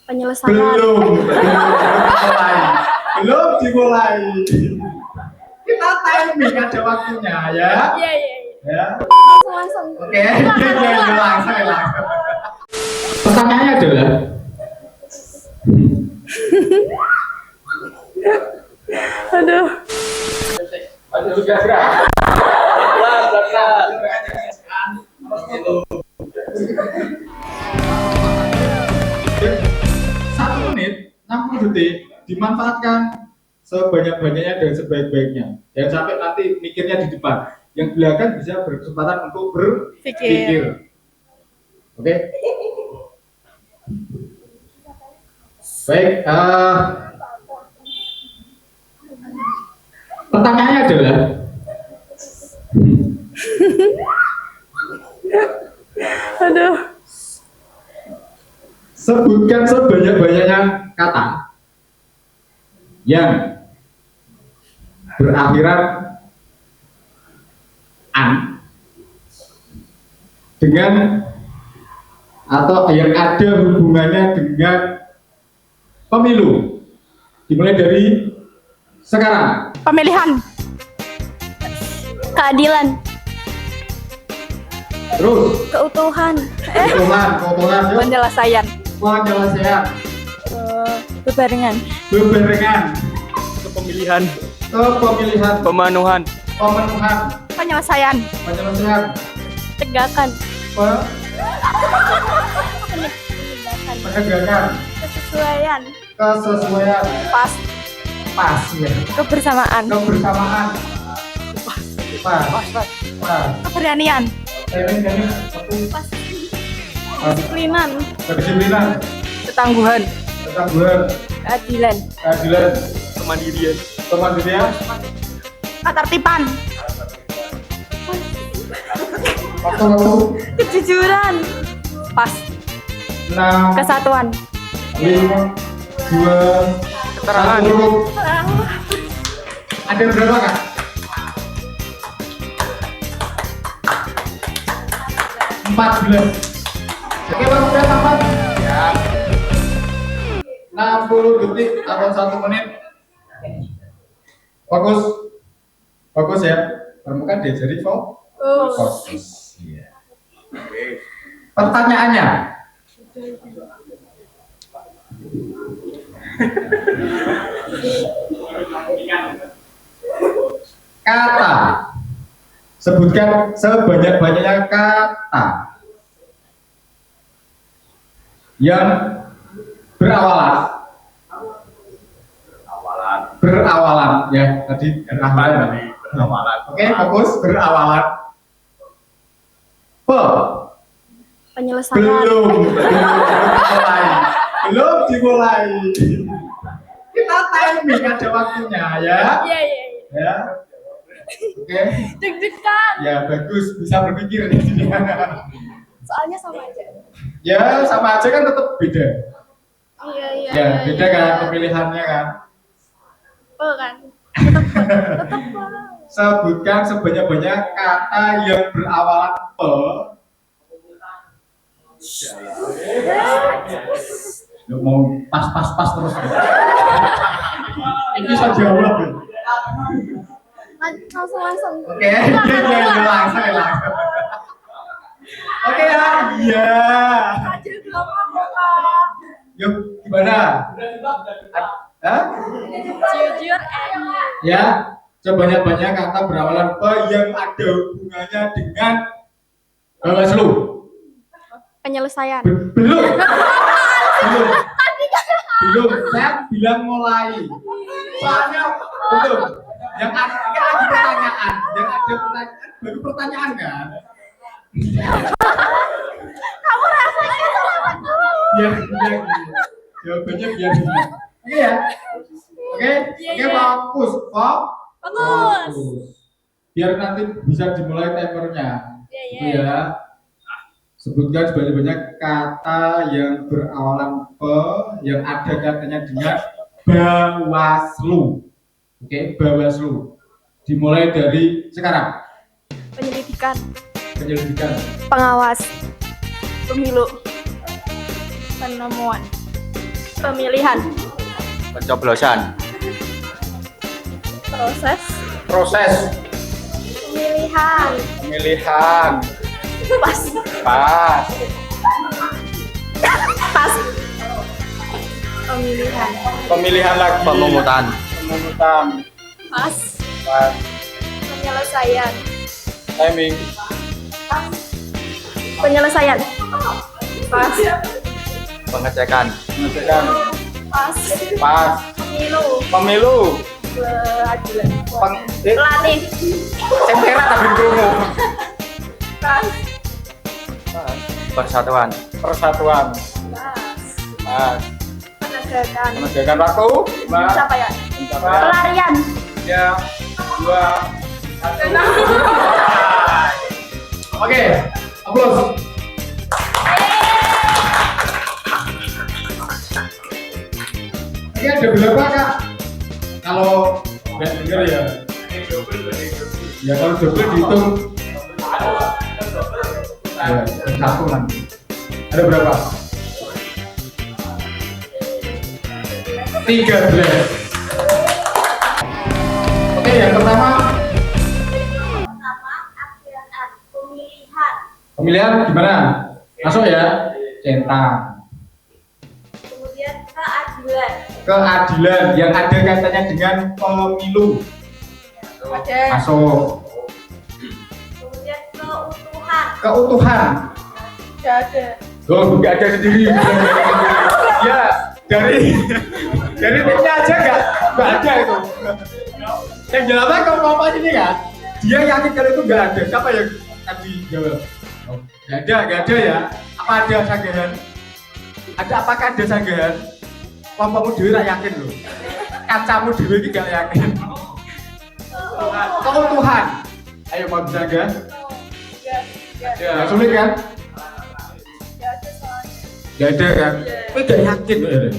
Penyelesaian. Belum dimulai. Kita timing ada waktunya ya. Iya. Ya. Langsung. Oke, langsung. Pertanyaannya adalah Aduh. Satu menit 60 detik dimanfaatkan sebanyak-banyaknya dan sebaik-baiknya. Jangan sampai nanti mikirnya di depan. Yang belakang bisa berkesempatan untuk berpikir. Oke? Baik. Pertanyaannya adalah Aduh. sebutkan sebanyak-banyaknya kata yang berakhiran an dengan atau yang ada hubungannya dengan pemilu. Dimulai dari sekarang. Pemilihan. Keadilan. Terus Keutuhan. keutuhan, yuk. Penyelesaian. Penyelesaian, Bebarengan. bebarengan, Kepemilihan, kepemilihan, pemenuhan, pemenuhan, Penyelesaian. penyelesaian, Tegakan. pe- penegakan, Kesesuaian. kesesuaian, Pas. pas ya, Kebersamaan. kebersamaan, pas, pas, Keberanian. ini satu, Disiplinan. kedisiplinan, ketangguhan, ketangguhan, Keadilan. keadilan, kemandirian, kemandirian, Ketertiban. waktu, Kejujuran. Pas. 6, Kesatuan. 5, 2, keterangan, 1. Ada berapa kak? 14. Oke, waktu sudah tamat. Ya. 60 detik atau 1 menit. Fokus. Fokus ya. Permukaan diajari fokus. Iya. Pertanyaannya. Kata. Sebutkan sebanyak-banyaknya kata yang berawalan ya tadi berawalan. Oke, fokus berawalan Penyelesaian. belum dimulai. Kita timing ada waktunya ya. Iya. Ya. Oke. Deg-degan. Ya bagus, bisa berpikir di sini. Soalnya sama aja. Ya sama aja kan tetap beda. Iya. Ya beda kan pemilihannya kan. Kan. Tetap. Sebutkan sebanyak-banyak kata yang berawalan pe. Lu mau pas terus. Ini bisa jawab. Langsung. Oke, langsung. Oke ya, iya. Yuk, gimana? Hah? Jujur Ya, sebanyak-banyak kata berawalan pe yang ada hubungannya dengan Bawaslu. Penyelesaian. Belum. Saya bilang mulai. Soalnya belum. Yang ada lagi pertanyaan. Yang ada pertanyaan baru pertanyaan kan? Kamu rasanya sama tuh. Biar jawabannya biar gini. Oke ya. Oke, fokus. Bagus. Biar nanti bisa dimulai timernya. Gitu Iya. ya. Sebutkan sebanyak-banyak kata yang berawalan pe yang ada katanya dengan Bawaslu. Oke, Bawaslu. Dimulai dari sekarang. Penyelidikan. Penyelidikan, Pengawas. Pemilu. Penemuan. Pemilihan. Pencoblosan. Proses. Proses Pemilihan. pemilihan. Pas. Pas. Pas. Pemilihan. Pemilihan lagi. Pemungutan. Pemungutan. Pas. Pas. Penyelesaian. Timing. Penyelesaian. Pas. Pengecekan. Pengecekan. Pas. Pas. Pemilu. Pemilu. Keadilan. Eh, Pelatih. Sempera tapi krungu. Pas. Persatuan. Persatuan. Pas. Pas. Penegakan. Penegakan waktu. Pas. Pencapaian. Pencapaian. Pelarian. 3, 2, 1. Oke, aplaus. Ini ada berapa kak? Kalau nggak dengar ya? Ya kalau double dihitung. Ya, satu nanti. Ada berapa? 13. Oke, yang pertama Pemilihan. pemilihan gimana? Masuk ya? Centang. Kemudian keadilan. Keadilan yang ada kaitannya dengan pemilu. Ada. Masuk. Kemudian keutuhan. Keutuhan. Tidak ada. Oh, nggak ada sendiri. Ya, dari timnya aja nggak ada itu. Yang jelasnya kalau ini kan, dia yakin kalau itu nggak ada. Siapa yang tadi jawab? Oh, nggak ada ya. Apa ada sanggahan? Apakah ada sanggahan? Kelompokmu dewi tak yakin loh. Kacamu dewi tidak yakin. Keutuhan. Ayo mau bisa nggak? Ya, sulit kan? Gak ada kan? Tapi gak yakin loh ya.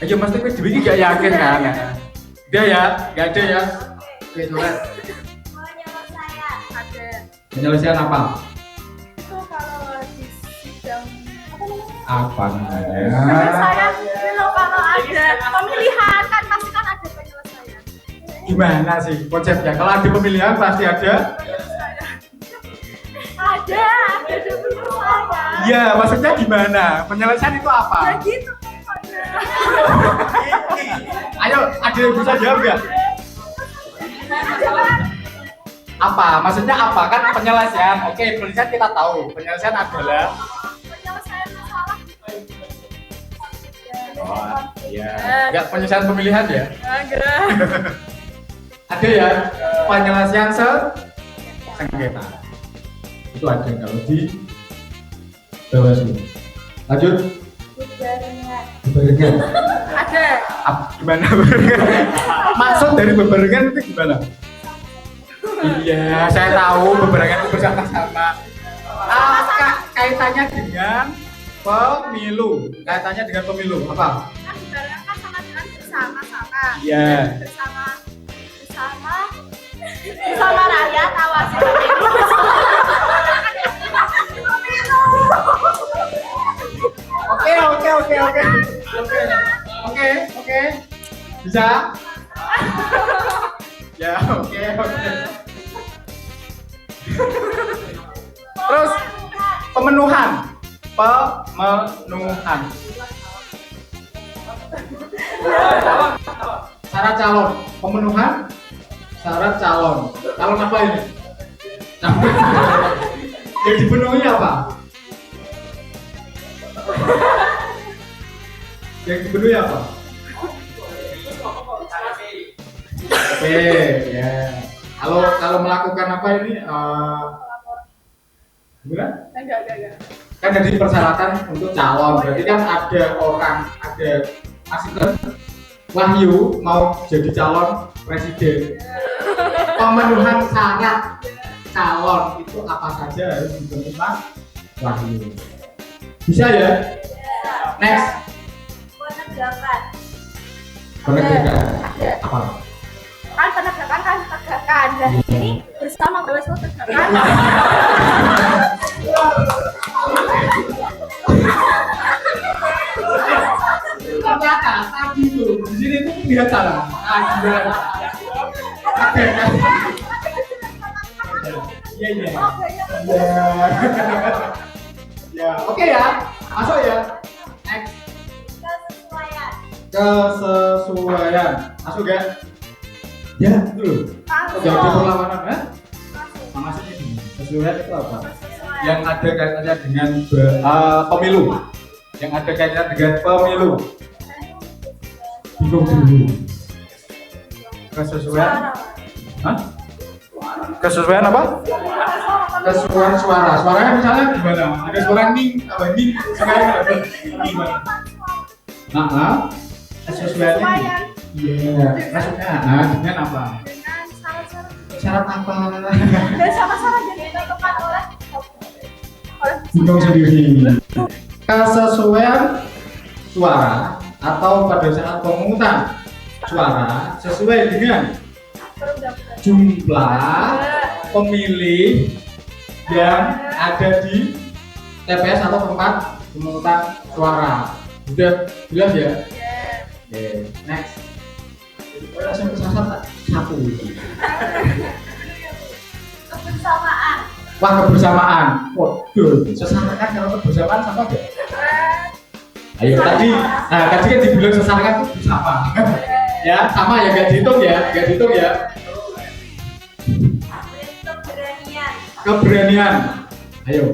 Ayo mas tapi dewi gak yakin kan? Udah ya, gak ada ya. Oke, sulit. Penyelesaian. Ada. Penyelesaian apa? Itu kalau di sidang Apa namanya? penyelesaian itu kalau ada pemilihan kan pasti kan ada penyelesaian. Gimana sih konsepnya? Kalau ada pemilihan pasti ada. Ada penyelesaian. Iya, maksudnya gimana? Penyelesaian itu apa? Ya gitu pokoknya. Ayo, ada yang bisa jawab nggak? Apa? Maksudnya apa? Kan penyelesaian. Oke, penyelesaian kita tahu. Penyelesaian adalah. Penyelesaian masalah. Oh, iya. Nggak penyelesaian pemilihan ya? Enggak. Ada ya? Penyelesaian sengketa. Itu ada kalau di Bawaslu. Lanjut. Bebarengan. Bebarengan. Ada. Gimana bebarengan? Maksud dari bebarengan itu gimana? Iya, saya tahu bebarengan itu bersama-sama. Kaitannya dengan pemilu. Kaitannya dengan pemilu apa? Kan bebarengan kan sama dengan bersama-sama. Iya. Bersama rakyat awasi pemilu. Oke. Bisa? Ya, oke. Terus pemenuhan. Syarat calon. Pemenuhan syarat calon. Calon apa ini? Yang dipenuhi apa? Yang dipenuhi apa? Oke, ya. Kalau melakukan apa ini? Gimana? Enggak. Kan jadi persyaratan untuk calon. Berarti kan ada orang, ada maksudnya Wahyu mau jadi calon presiden. Pemenuhan syarat calon itu apa saja harus dipenuhi Mas Wahyu. Bisa ya? Next. Penegakan. Apa? Kan penegakan kan tegakan. Dan ini bersama Bawaslu tegakan. Oke. rata tadi tuh. Di sini tuh kelihatan. Gimana? Oke. Iya. Ya. Ya, oke ya. Masuk ya. Next. Kesesuaian. Masuk ya. Ya, dulu. Jadi perlawanan, ya? Maksudnya gini, kesesuaian itu apa? Yang ada kaitannya dengan pemilu. Yang ada kaitannya dengan pemilu. Bingung dulu. Kesesuaian? Hah? Kesesuaian apa? Kesesuaian suara. Suaranya misalnya gimana? Ada suara ning, apa ning? Sekarang ada gimana? Nah, kesesuaiannya. Iya. Maksudnya, dengan apa? Dengan Syarat apa? dan syarat-syarat yang ditentukan oleh Bingung sendiri. Kesesuaian suara atau pada saat pemungutan suara sesuai dengan jumlah pemilih yang ada di TPS atau tempat pemungutan suara. Sudah jelas ya? Oke, next. Langsung kesasar satu. kebersamaan. Wah, kebersamaan. Waduh, sesarangan kalau kebersamaan sama enggak? Ayo tadi kan dibilang sesarangan itu bersama. Ya, sama ya, enggak dihitung ya, Keberanian. Keberanian. Ayo,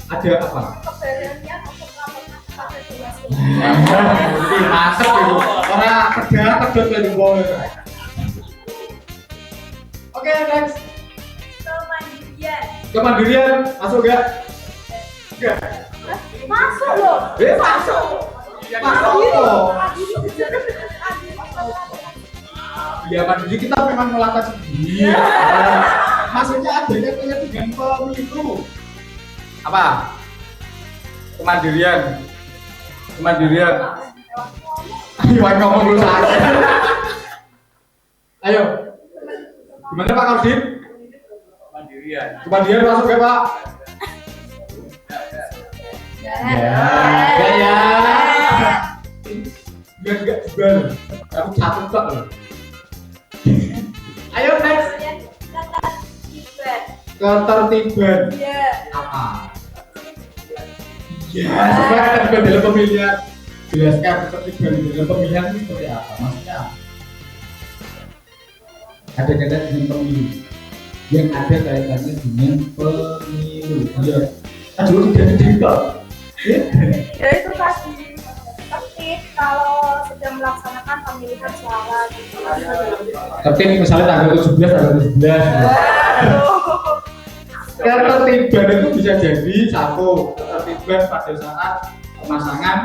ada apa? Keberanian untuk melakukan pada dewasa. Ini mantep itu. Orang kerja kedot dari bawah. Oke, next. Kemandirian. Kemandirian masuk enggak? Enggak. Masuk loh. Masuk. Masuk. Ya, mandiri kita memang melakukan sendiri. Maksudnya adanya kayak dengan pemilu. Apa? Kemandirian. Ayo, ngomong dulu saja. Ayo. Gimana Pak Kaudin? Kemandirian masuk ya Pak? Ya. Enggak juga. Aku satu kok loh. Ayo next. Ketertiban. Iya. Apa? Ya, sebenarnya kan juga dalam pemilihan. Jelaskan ketertiban dalam pemilihan itu seperti apa? Maksudnya apa? Ada kaitan dengan pemilu. Yang ada kaitannya dengan pemilu. Ya. Aduh, tidak tidak. Ya itu tadi tertib kalau sedang melaksanakan pemilihan suara gitu. Tertib misalnya tanggal 17. Ketertiban itu bisa jadi satu ketertiban pada saat pemasangan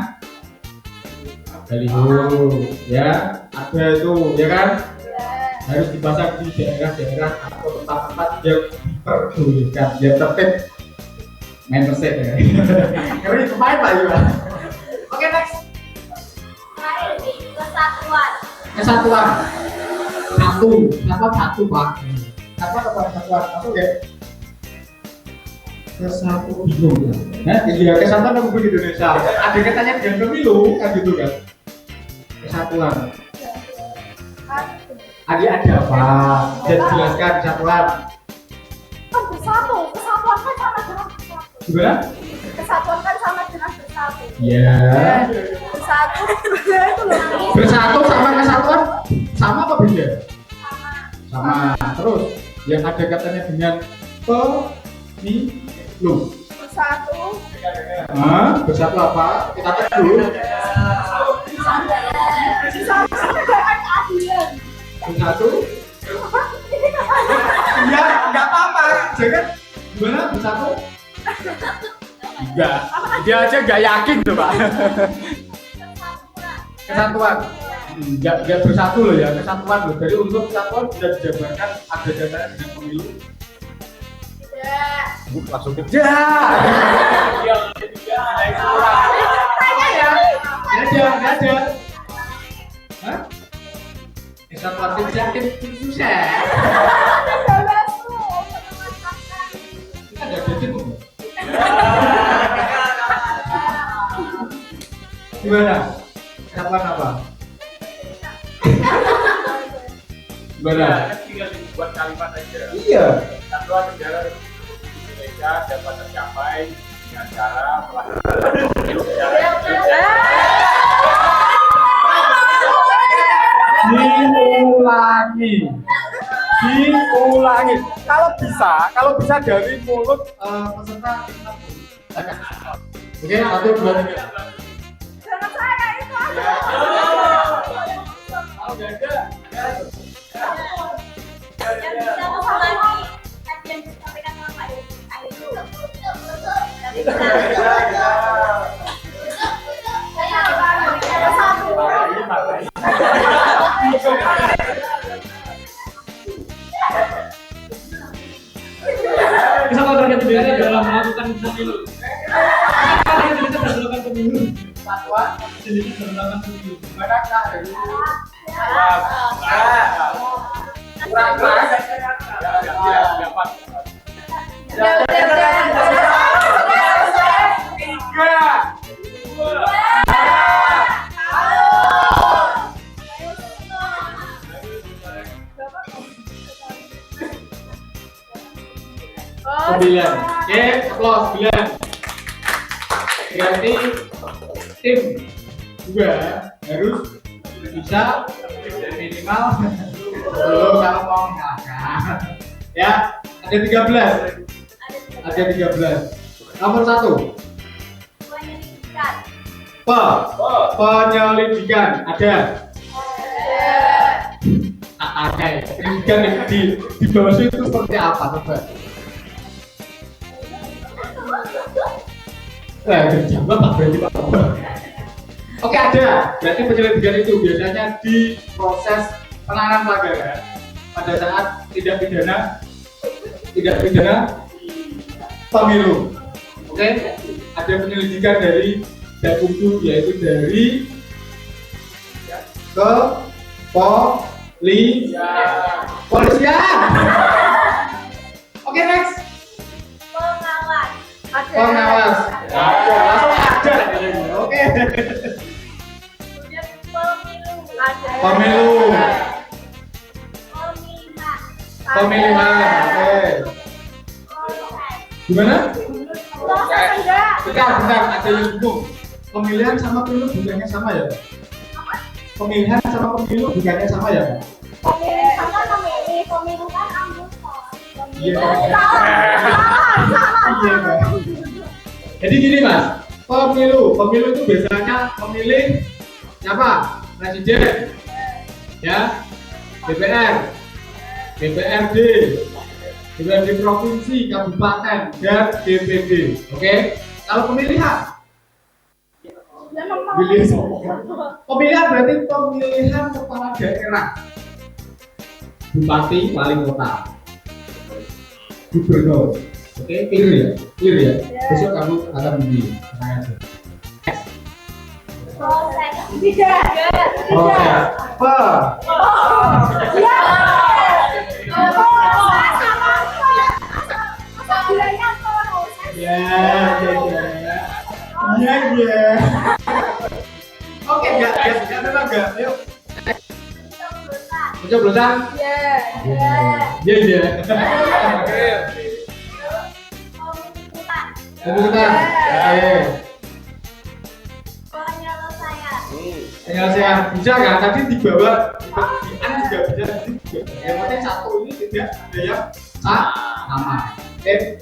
baliho, ya ada itu, ya kan? Harus dipasang di daerah-daerah atau tempat-tempat yang diperbolehkan, biar tertib. Main resep ya. Keren pemain Pak Iwa. Oke, next. Terakhir nih, kesatuan. Kesatuan. Satu Pak. Kesatuan. Masuk ya. Kesatuan bingung ya. Nah, iya kesatuan Republik Indonesia. Ada katanya dengan pemilu kan gitu kan. Kesatuan. Ada apa? Jadi jelaskan kesatuan. Kan bersatu, kesatuan kan sama dengan bersatu. Gimana? Kesatuan kan sama dengan bersatu. Iya. Bersatu itu loh. Bersatu sama kesatuan sama apa beda? Sama. Terus yang ada katanya dengan pemilu. Bersatu. Bersatu apa? Kita cek dulu. Bersatu dengan keadilan. Bersatu. Ya, nggak apa-apa. Jangan gimana bersatu? Enggak. Dia aja nggak yakin tuh Pak. Kesatuan. Enggak bersatu loh ya, kesatuan loh. Jadi untuk kesatuan sudah dijabarkan ada datanya dengan pemilu. Tidak. Langsung ke Tanya ya. Nggak ada. Hah? Kesatuan tim susah. Kita nggak ada tim. Gimana? Kesatuan apa? Gimana? Tinggal dibuat kalimat aja. Iya. Kesatuan negara Republik Indonesia dapat tercapai dengan cara diulangi. Kalau bisa dari mulut peserta. Oke, 1, 2, 3. Jangan saya itu aja. Kalau nggak ada, Yang bisa mengulangi tadi yang disampaikan sama Pak Ayu. Kesatuan Rakyat Indonesia dalam melakukan pemilu. Kesatuan Indonesia dalam melakukan pemilu. Kesatuan Indonesia dalam melakukan pemilu. manakah dari kurang dapat Sembilan. Oke, applause 9. Berarti tim 2 harus bisa minimal belum kalau mau mengalahkan. Ya, ada 13. Ada 13. Nomor 1. Penyelidikan ada. Ada. Penyelidikan di bawah itu seperti apa coba? Jawab Pak berarti Pak. Oke, ada. Berarti penyelidikan itu biasanya di proses penanganan pelanggaran pada saat tidak pidana pemilu. Oke, ada penyelidikan dari Gakumdu, yaitu dari polisian. Oke, next. Pengawas. Langsung ada. Oke. Pemilu. Pemilihan. Oke. Gimana? Bentar, ada yang bingung. Pemilihan sama pemilu bukannya sama ya? Pemilihan sama pemilu bukannya sama ya? Pemilu kan anggota. Iya. Iya, Mbak. Jadi gini Mas, pemilu itu biasanya memilih siapa? Presiden, ya, DPR, DPRD, DPRD provinsi, kabupaten, dan DPD. Oke? Kalau pemilihan, pemilihan berarti pemilihan kepala daerah, bupati, wali kota, gubernur. Oke, clear ya. Besok kamu akan begini. Proses. Proses. Iya. Oke, enggak memang enggak. Yuk. Pencoblosan? Iya. Pemungutan. Penyelesaian bisa kan? Tadi di bawah di an juga bisa. Yang penting satu ini tidak ada yang sama. Oke.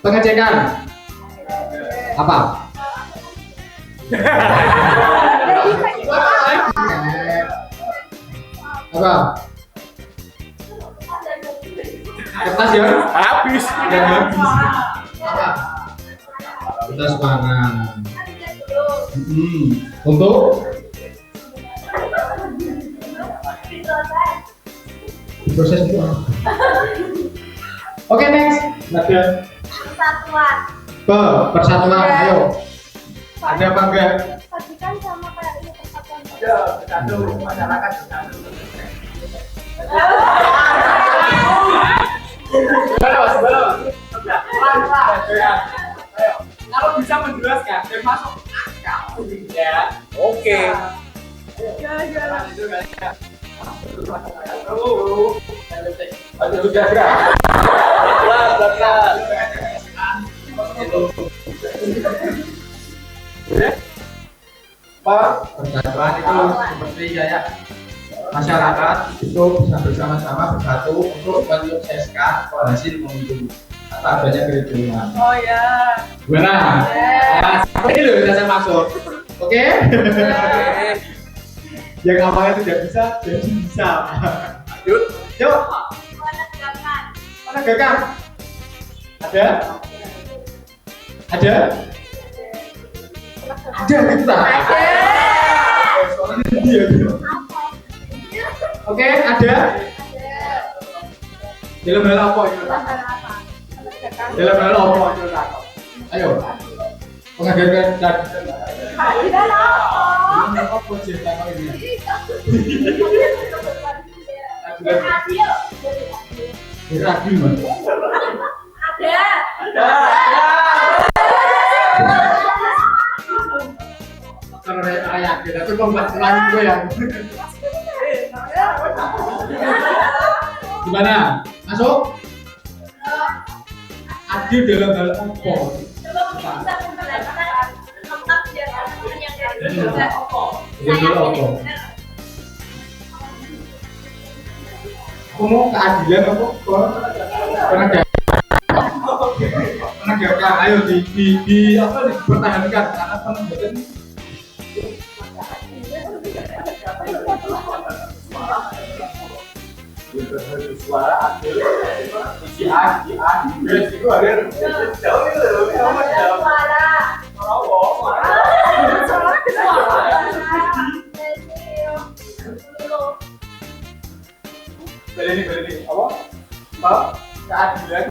Pengecekan. Apa? Apa? Kertas ya? habis. Udah habis. Apa? Kertas pangan. Untuk proses itu apa? Oke, next. Nadia. Persatuan. Ayo. Ada apa enggak? Tadi kan sama kayak ini persatuan. Bersatu masyarakat bersatu. Kalau bisa menjelaskan dan masuk akal Ya. Oke. Jalan-jalan. Ada juga gerak. Pak, persatuan itu seperti kayak masyarakat itu bisa bersama-sama bersatu untuk menyukseskan hasil pemilu tanpa adanya kericuhan. Oh ya. Gimana? Nah, seperti itu yang saya maksud. Oke? Yang awalnya tidak bisa, jadi bisa. Lanjut. Yuk. Penegakan. Ada? Ada? Ada kita. Oke, ada? Dalam hal apa itu? Dalam hal apa itu? Ayo. Penegakan dan Keadilan apa? apa cerita kau ini? Adil. Adil man. Ada. Kalau saya yakin, tapi kok nggak selain gue ya. Gimana? Masuk? Adil dalam hal apa? Aku mau keadilan apa? Penegakan, ayo di apa dipertahankan karena penegakan Suara adil. Isi adil. Itu ada. Jauh itu loh. Jauh. Beli apa? Pak, keadilan.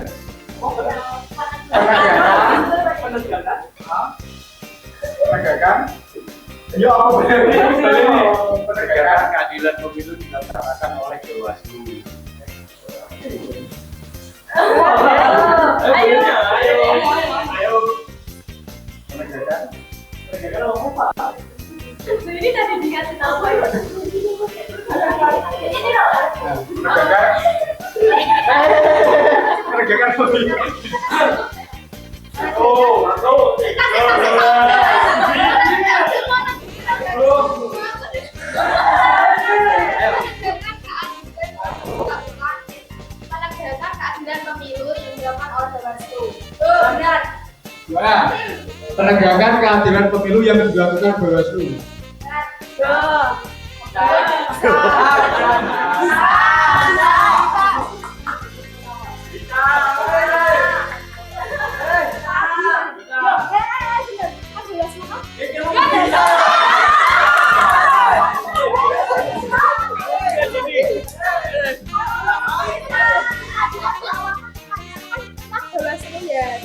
Penegakan. Ya apa penegakan keadilan pemilu dilaksanakan oleh Bawaslu. Ayo. Penegakan apa, Pak? Ini tadi dikasih tahu ya. Ini loh. Penegakan pemilu. Oh, Penegakan keadilan pemilu yang dilakukan oleh Bawaslu. Benar. gimana? Penegakan keadilan pemilu yang dilakukan Bawaslu.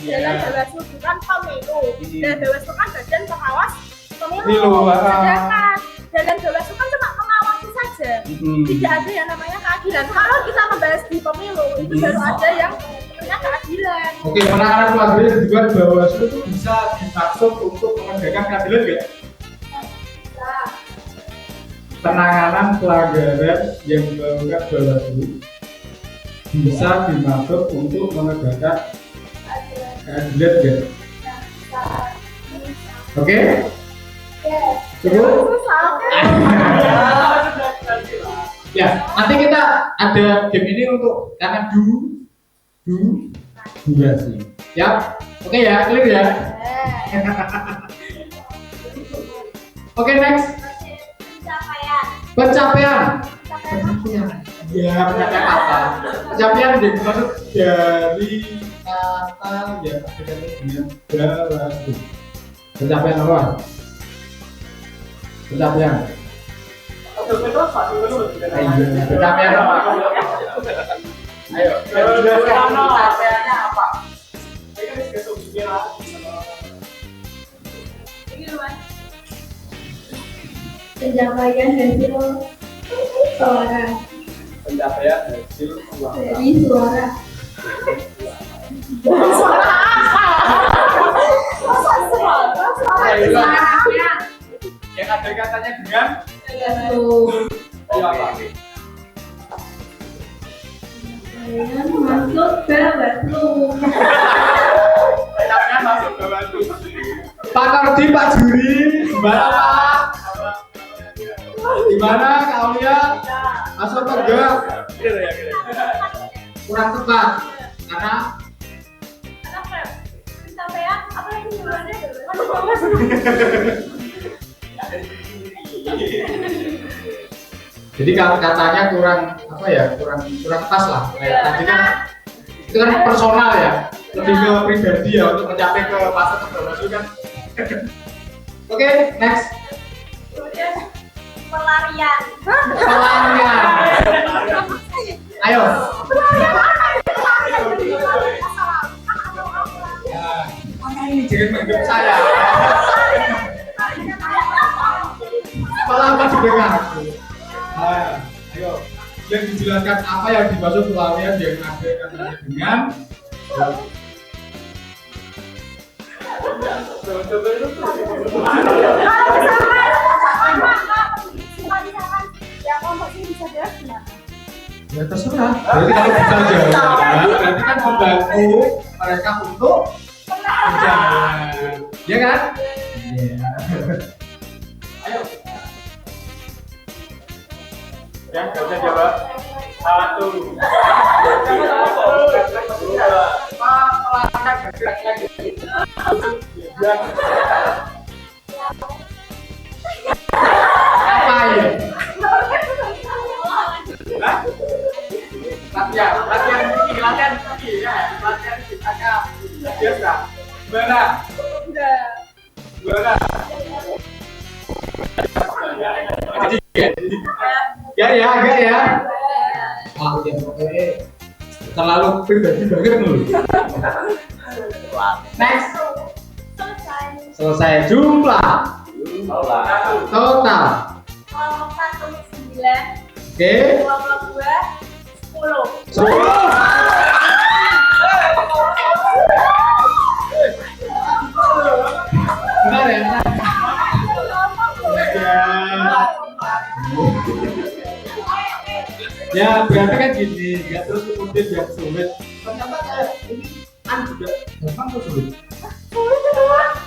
Dalam Bawaslu bukan pemilu. Dan Bawaslu kan badan pengawas pemilu. Pemilu, Sedangkan dalam Bawaslu kan cuma mengawasi saja. Tidak ada yang namanya keadilan. Kalau kita membahas di pemilu, itu baru ada yang namanya keadilan. Oke, penanganan pelanggaran yang dibuat Bawaslu itu bisa dimaksud untuk menegakkan keadilan nggak? Penanganan pelanggaran yang dilakukan Bawaslu bisa dimaksud untuk menegakkan keadilan nggak? Oke? Cukup? Ya, nanti kita ada game ini untuk karena durasi. Ya, oke ya, clear ya. Oke, next. Pencapaian. Ya, pencapaian apa? Pencapaian dimaksud dari kata ya dengan Bawaslu. Pencapaian apa? Pencapaian. Pencapaian apa? Ayo. Pencapaiannya apa? Pencapaian hasil suara Pencapaian hasil uang. dari suara. Suara apa? Suara. ada katanya dengan apa? Masuk ke Batu. Ucapnya masuk ke Batu. Pak Kordi, Pak Juri, gimana Pak? Gimana Kak Aulia? Masuk apa enggak? Kurang tepat karena Kenapa ya? Pencapaian apa yang duluannya? jadi kalau katanya kurang apa ya, kurang pas lah. Kayak tadi kan itu kan personal ya, lebih ke pribadi ya untuk mencapai ke fase terbaru kan. Oke, next. Kemudian pelarian. Pelarian. Ayo. Mana ini jangan menggep saya. Malah apa didengar? Ayo. Yang dijelaskan apa yang dimaksud pelarian yang ada katanya dengan ya terserah. Berarti kalau bisa jalan, berarti kan membantu mereka untuk berjalan, ya kan? Iya. Ayo. Yang nggak bisa jawab. 1, 2, Apa ya? Latihan tinggi ya, latihan kita biasa. Gimana? Ya, agak ya. Ah, ya, oke. Terlalu pribadi banget loh. Next. Selesai jumlah. Total. 9, Oke. 22, 10. 10. Benar ya? Ya berarti kan gini, nggak terus kemudian yang sulit. Ternyata kayak ini kan juga gampang atau sulit?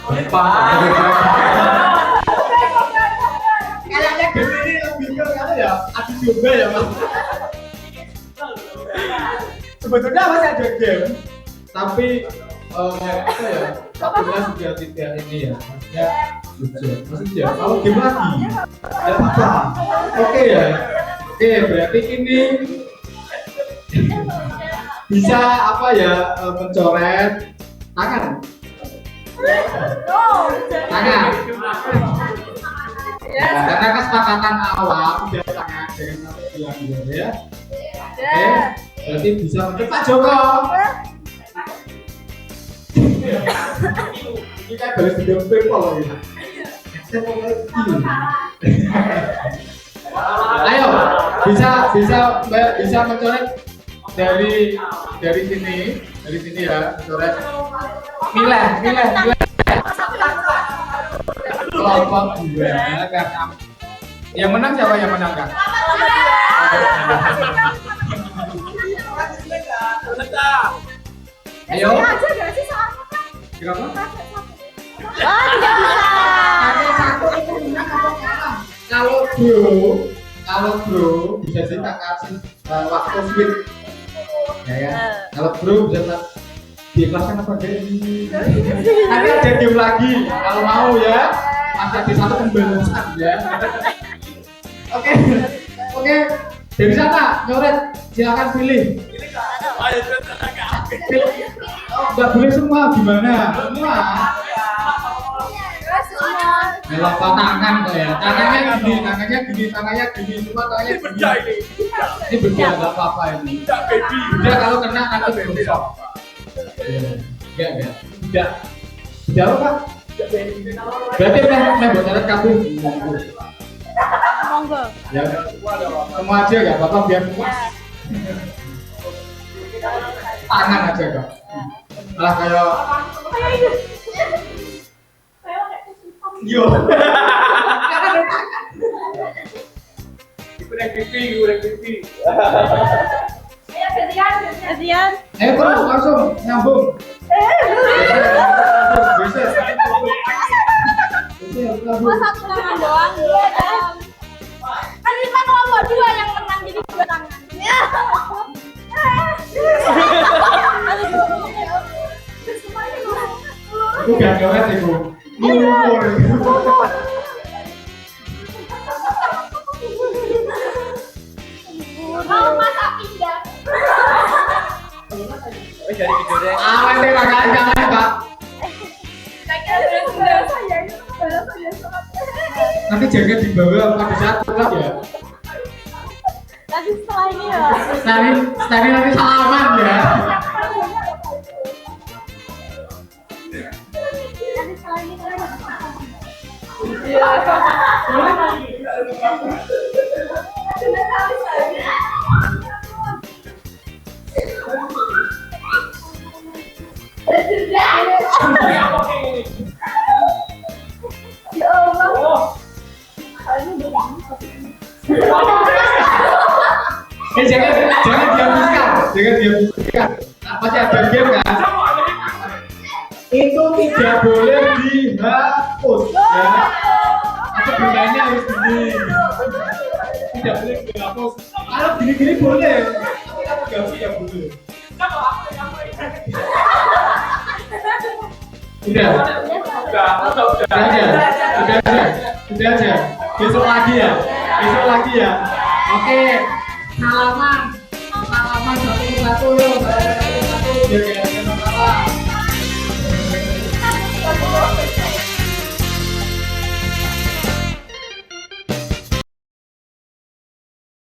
Gampang. Kayaknya game ini lebih ke apa ya? Adu domba ya mas. Sebetulnya masih ada game, tapi apa ya? Waktunya sudah tidak ini ya, maksudnya kalau game lagi, ya apa? Oke ya. Oke, berarti ini bisa apa ya, mencoret tangan. Tangan. Ya, karena kesepakatan awal tidak tangan dengan satu bilang ya. Oke, berarti bisa mencoret Pak Joko. Ini kan balas dendam PayPal ya. Saya mau lagi. Ayo, bisa mencoret dari sini ya, mencoret. Milih. Kelompok dua karena yang menang siapa yang menang kan? Ayo. Aja gak sih soalnya kan? Kenapa? Tidak bisa. Ada satu itu menang atau kalah. Kalau bro bisa sih tak kasih waktu sweet. Ya. Kalau bro bisa diikhlaskan apa enggak ini? Nanti ada game lagi kalau mau ya. Masih ada satu pembalasan ya. Oke. Dari sana nyoret, silakan pilih. Enggak boleh semua, gimana? Semua. Melompat tangan kok ya. Tangannya gini, semua tangannya gini. Ini beda, enggak apa-apa ini. Beda kalau kena nanti berusok. Enggak. Tidak apa? Berarti udah buat syarat kabur. Monggo. Ya, semua aja enggak apa-apa biar puas. Tangan aja kok. Malah kayak yo. Kurang pipi. Ayo gantian. Ayo terus langsung nyambung. Geser. Cuma satu tangan doang. Kan lima kelompok dua yang menang jadi dua tangan. Itu gak itu. Mau masak pinggang. Oh, jadi gedoreng. Awan deh makanya jangan Pak. Nanti jangan dibawa pada saat pulang ya. Nanti setelah ini ya. Stani nanti salaman ya. Nanti setelah ini kan ya Allah. Jangan dihapuskan. Pasti ada game kan? Itu tidak boleh dihapus ya. Atau bermainnya harus gini. Tidak boleh dihapus. Kalau gini-gini boleh. Tapi kalau gak tidak boleh. Udah aja. Besok lagi ya. Oke, salaman satu yuk.